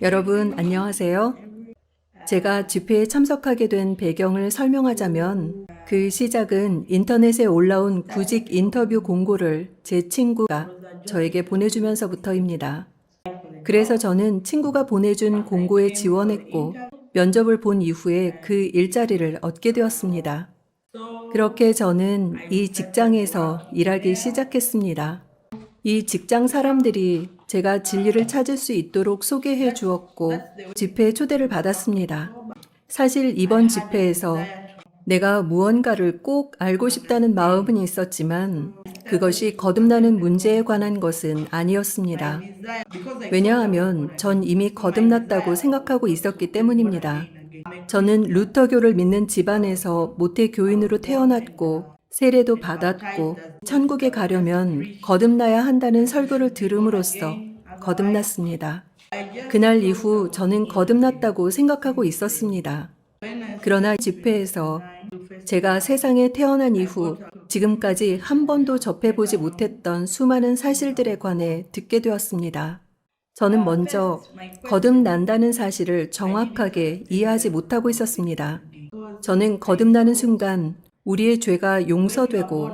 여러분, 안녕하세요. 제가 집회에 참석하게 된 배경을 설명하자면 그 시작은 인터넷에 올라온 구직 인터뷰 공고를 제 친구가 저에게 보내주면서부터입니다. 그래서 저는 친구가 보내준 공고에 지원했고 면접을 본 이후에 그 일자리를 얻게 되었습니다. 그렇게 저는 이 직장에서 일하기 시작했습니다. 이 직장 사람들이 제가 진리를 찾을 수 있도록 소개해 주었고 집회에 초대를 받았습니다. 사실 이번 집회에서 내가 무언가를 꼭 알고 싶다는 마음은 있었지만 그것이 거듭나는 문제에 관한 것은 아니었습니다. 왜냐하면 전 이미 거듭났다고 생각하고 있었기 때문입니다. 저는 루터교를 믿는 집안에서 모태 교인으로 태어났고 세례도 받았고 천국에 가려면 거듭나야 한다는 설교를 들음으로써 거듭났습니다. 그날 이후 저는 거듭났다고 생각하고 있었습니다. 그러나 집회에서 제가 세상에 태어난 이후 지금까지 한 번도 접해보지 못했던 수많은 사실들에 관해 듣게 되었습니다. 저는 먼저 거듭난다는 사실을 정확하게 이해하지 못하고 있었습니다. 저는 거듭나는 순간 우리의 죄가 용서되고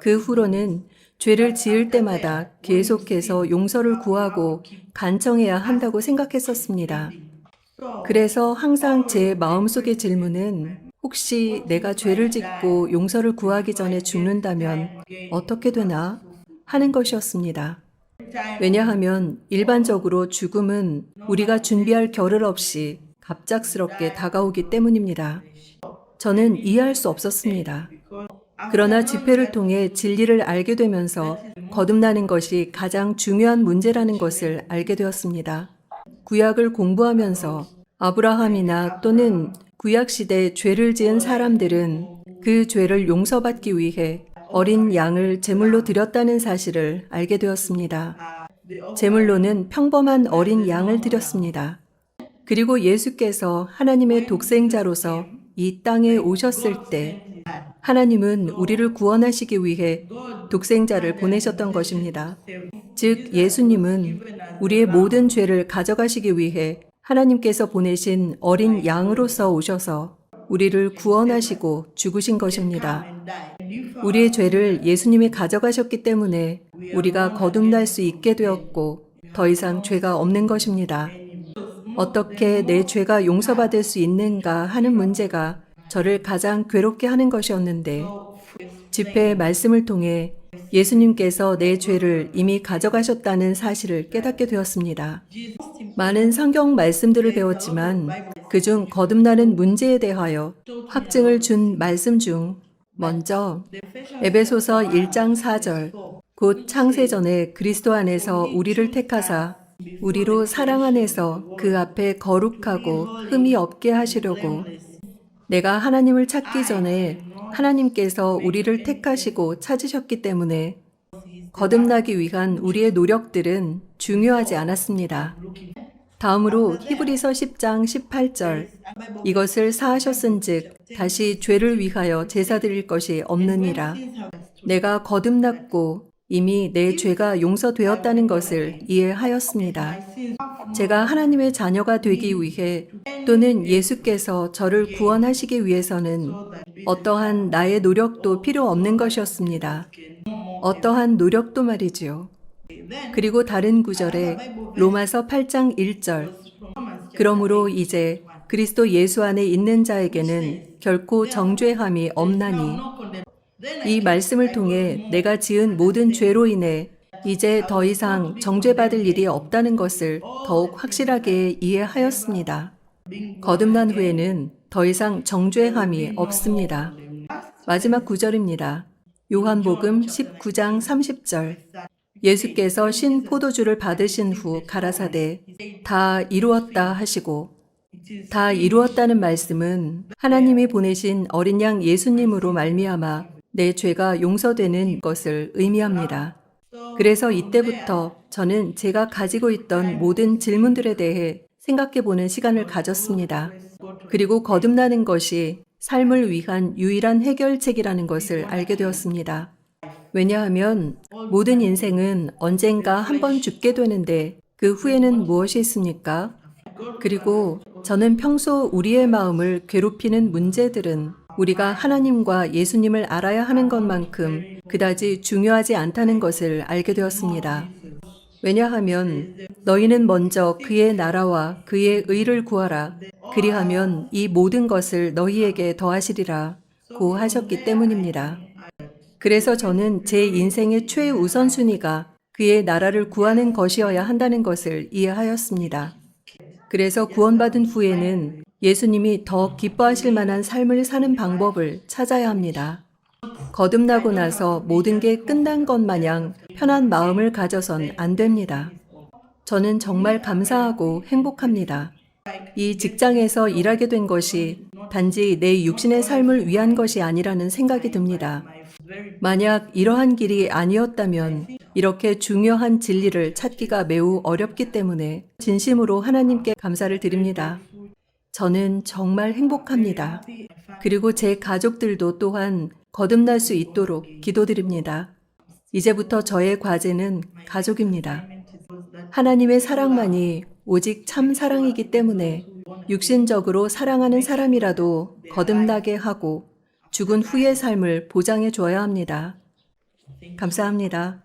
그 후로는 죄를 지을 때마다 계속해서 용서를 구하고 간청해야 한다고 생각했었습니다. 그래서 항상 제 마음속의 질문은 혹시 내가 죄를 짓고 용서를 구하기 전에 죽는다면 어떻게 되나 하는 것이었습니다. 왜냐하면 일반적으로 죽음은 우리가 준비할 겨를 없이 갑작스럽게 다가오기 때문입니다. 저는 이해할 수 없었습니다. 그러나 집회를 통해 진리를 알게 되면서 거듭나는 것이 가장 중요한 문제라는 것을 알게 되었습니다. 구약을 공부하면서 아브라함이나 또는 구약시대 죄를 지은 사람들은 그 죄를 용서받기 위해 어린 양을 제물로 드렸다는 사실을 알게 되었습니다. 제물로는 평범한 어린 양을 드렸습니다. 그리고 예수께서 하나님의 독생자로서 이 땅에 오셨을 때 하나님은 우리를 구원하시기 위해 독생자를 보내셨던 것입니다. 즉, 예수님은 우리의 모든 죄를 가져가시기 위해 하나님께서 보내신 어린 양으로서 오셔서 우리를 구원하시고 죽으신 것입니다. 우리의 죄를 예수님이 가져가셨기 때문에 우리가 거듭날 수 있게 되었고 더 이상 죄가 없는 것입니다. 어떻게 내 죄가 용서받을 수 있는가 하는 문제가 저를 가장 괴롭게 하는 것이었는데 집회의 말씀을 통해 예수님께서 내 죄를 이미 가져가셨다는 사실을 깨닫게 되었습니다. 많은 성경 말씀들을 배웠지만 그중 거듭나는 문제에 대하여 확증을 준 말씀 중 먼저 에베소서 1장 4절 곧 창세전에 그리스도 안에서 우리를 택하사 우리로 사랑 안에서 그 앞에 거룩하고 흠이 없게 하시려고 내가 하나님을 찾기 전에 하나님께서 우리를 택하시고 찾으셨기 때문에 거듭나기 위한 우리의 노력들은 중요하지 않았습니다. 다음으로 히브리서 10장 18절 이것을 사하셨은즉 다시 죄를 위하여 제사 드릴 것이 없느니라. 내가 거듭났고 이미 내 죄가 용서되었다는 것을 이해하였습니다. 제가 하나님의 자녀가 되기 위해 또는 예수께서 저를 구원하시기 위해서는 어떠한 나의 노력도 필요 없는 것이었습니다. 어떠한 노력도 말이지요. 그리고 다른 구절에 로마서 8장 1절 그러므로 이제 그리스도 예수 안에 있는 자에게는 결코 정죄함이 없나니 이 말씀을 통해 내가 지은 모든 죄로 인해 이제 더 이상 정죄받을 일이 없다는 것을 더욱 확실하게 이해하였습니다. 거듭난 후에는 더 이상 정죄함이 없습니다. 마지막 구절입니다. 요한복음 19장 30절 예수께서 신 포도주를 받으신 후 가라사대 다 이루었다 하시고 다 이루었다는 말씀은 하나님이 보내신 어린 양 예수님으로 말미암아 내 죄가 용서되는 것을 의미합니다. 그래서 이때부터 저는 제가 가지고 있던 모든 질문들에 대해 생각해보는 시간을 가졌습니다. 그리고 거듭나는 것이 삶을 위한 유일한 해결책이라는 것을 알게 되었습니다. 왜냐하면 모든 인생은 언젠가 한 번 죽게 되는데 그 후에는 무엇이 있습니까? 그리고 저는 평소 우리의 마음을 괴롭히는 문제들은 우리가 하나님과 예수님을 알아야 하는 것만큼 그다지 중요하지 않다는 것을 알게 되었습니다. 왜냐하면 너희는 먼저 그의 나라와 그의 의를 구하라. 그리하면 이 모든 것을 너희에게 더하시리라 고 하셨기 때문입니다. 그래서 저는 제 인생의 최우선순위가 그의 나라를 구하는 것이어야 한다는 것을 이해하였습니다. 그래서 구원받은 후에는 예수님이 더 기뻐하실 만한 삶을 사는 방법을 찾아야 합니다. 거듭나고 나서 모든 게 끝난 것 마냥 편한 마음을 가져선 안 됩니다. 저는 정말 감사하고 행복합니다. 이 직장에서 일하게 된 것이 단지 내 육신의 삶을 위한 것이 아니라는 생각이 듭니다. 만약 이러한 길이 아니었다면 이렇게 중요한 진리를 찾기가 매우 어렵기 때문에 진심으로 하나님께 감사를 드립니다. 저는 정말 행복합니다. 그리고 제 가족들도 또한 거듭날 수 있도록 기도드립니다. 이제부터 저의 과제는 가족입니다. 하나님의 사랑만이 오직 참 사랑이기 때문에 육신적으로 사랑하는 사람이라도 거듭나게 하고 죽은 후의 삶을 보장해 줘야 합니다. 감사합니다.